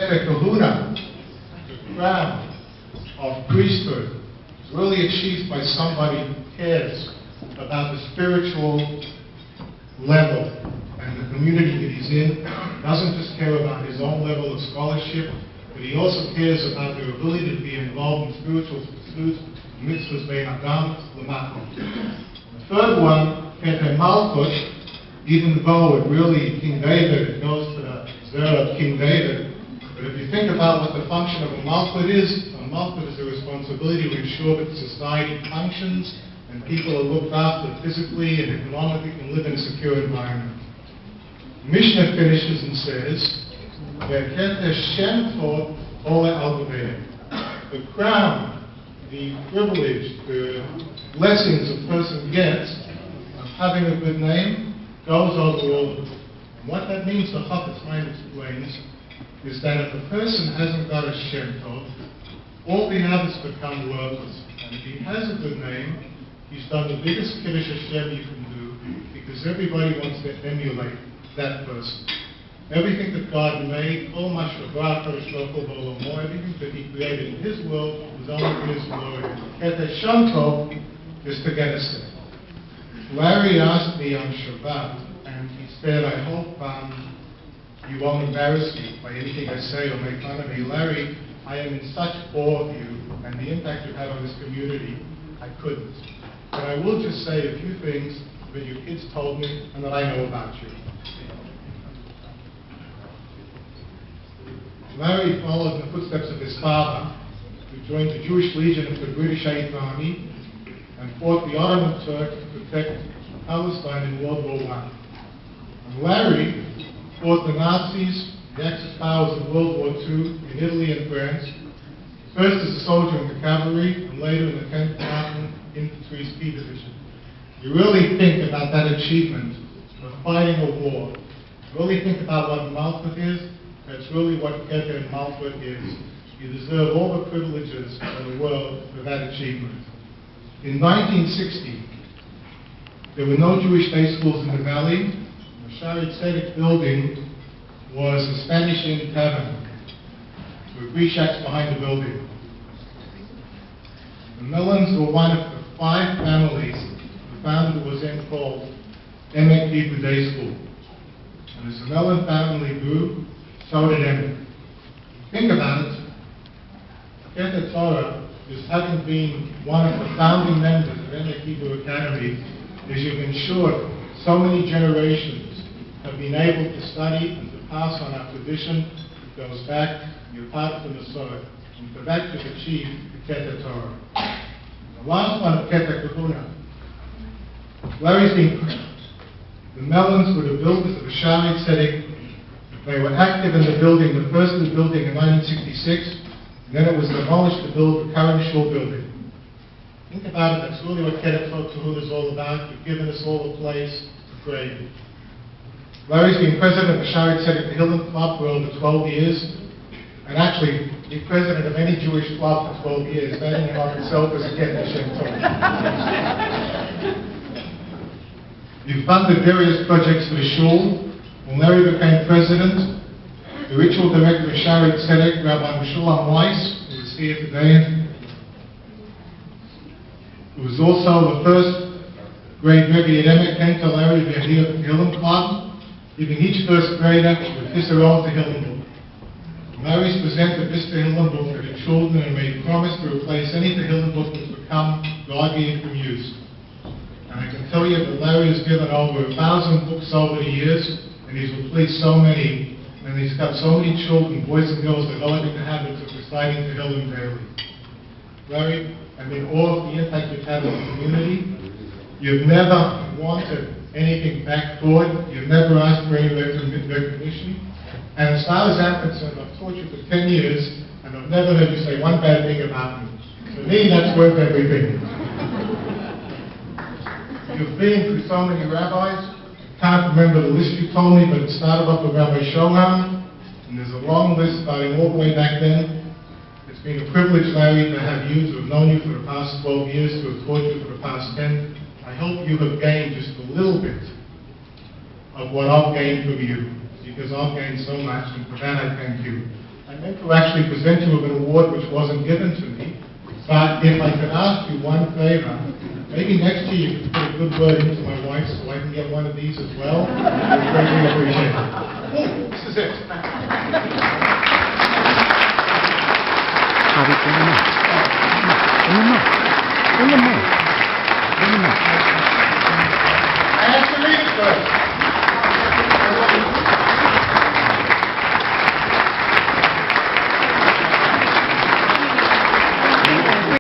Keter Kahuna, the crown of priesthood, is really achieved by somebody who cares about the spiritual level and the community that he's in. Doesn't just care about his own level of scholarship, but he also cares about their ability to be involved in spiritual pursuits, mitzvahs bein adam l'makom. The third one, Keter Malchut, even though it really, King David, it goes to the zera of King David, but if you think about what the function of a Malchut is a responsibility to ensure that society functions and people are looked after physically and economically and live in a secure environment. Mishnah finishes and says, Shem the crown, the privilege, the blessings a person gets of having a good name goes over all of it. And what that means, the Chafetz Chaim explains, is that if a person hasn't got a Shem Tov, all the others become worthless. And if he has a good name, he's done the biggest Kiddush Hashem you can do, because everybody wants to emulate that person. Everything that God made, everything that he created in his world was only for his glory. Keter Shem Tov is to get us there. Larry asked me on Shabbat, and he said, I hope you won't embarrass me by anything I say or make fun of me. Larry, I am in such awe of you and the impact you've had on this community, I couldn't. But I will just say a few things that your kids told me and that I know about you. Larry followed in the footsteps of his father, who joined the Jewish Legion of the British Eighth Army and fought the Ottoman Turks to protect Palestine in World War I. And Larry fought the Nazis, the Axis powers of World War II in Italy and France, first as a soldier in the cavalry and later in the 10th Mountain Infantry's P Division. You really think about that achievement of fighting a war, really think about what Malchut is, that's really what Keter and Malchut is. You deserve all the privileges in the world for that achievement. In 1960, there were no Jewish day schools in the valley. The Shaarey building was a Spanish Inn tavern with 3 shacks behind the building. The Mellons were one of the 5 families the founder was then called Emek Hebrew Day School. And as the Mellon family grew, so did Emek. Think about it. Keter Torah is having been one of the founding members of Emek Hebrew Academy, is you've ensured so many generations have been able to study and to pass on our tradition. It goes back, you're part of the Messiah. And for that you've achieved the Keter Torah. The last one of Keter Kahuna. Larry's been the Mellons were the builders of the Shaarey Zedek. They were active in the building, the first new building in 1966, and then it was demolished to build the current shul building. Think about it, that's really what Keter Kahuna is all about. You've given us all a place to pray. Larry's been president of the Shaarey Zedek, the Hilton Club, for over 12 years, and actually, be president of any Jewish club for 12 years. That in and of itself is a Keter Shem Tov. You've funded various projects for the shul. When Larry became president, the ritual director of Shaarey Zedek, Rabbi Weiss, who is here today, who was also the first grade Rebbe at Emek, came to Larry via the Hilton Club, giving each first grader with his or own Tehillim book. Larry's presented this Tehillim book to the children and made promise to replace any Tehillim book that's become dog-eared from use. And I can tell you that Larry has given over 1,000 books over the years, and he's replaced so many, and he's got so many children, boys and girls, developing the habits of reciting Tehillim daily. Larry, I mean, all of the impact you've had on the community, you've never wanted anything back for it, you've never asked for any recognition, and as far as I'm concerned, I've taught you for 10 years, and I've never heard you say one bad thing about me. To me, that's worth everything. You've been through so many rabbis. I can't remember the list you told me, but it started off with Rabbi Shaarey, and there's a long list starting all the way back then. It's been a privilege, Larry, to have you, to have known you for the past 12 years, to have taught you for the past 10. I hope you have gained just a little bit of what I've gained from you, because I've gained so much, and for that I thank you. I to actually present you with an award which wasn't given to me. But if I could ask you one favor, maybe next year you could put a good word into my wife so I can get one of these as well. I would greatly appreciate it. This is it. I have to read it first.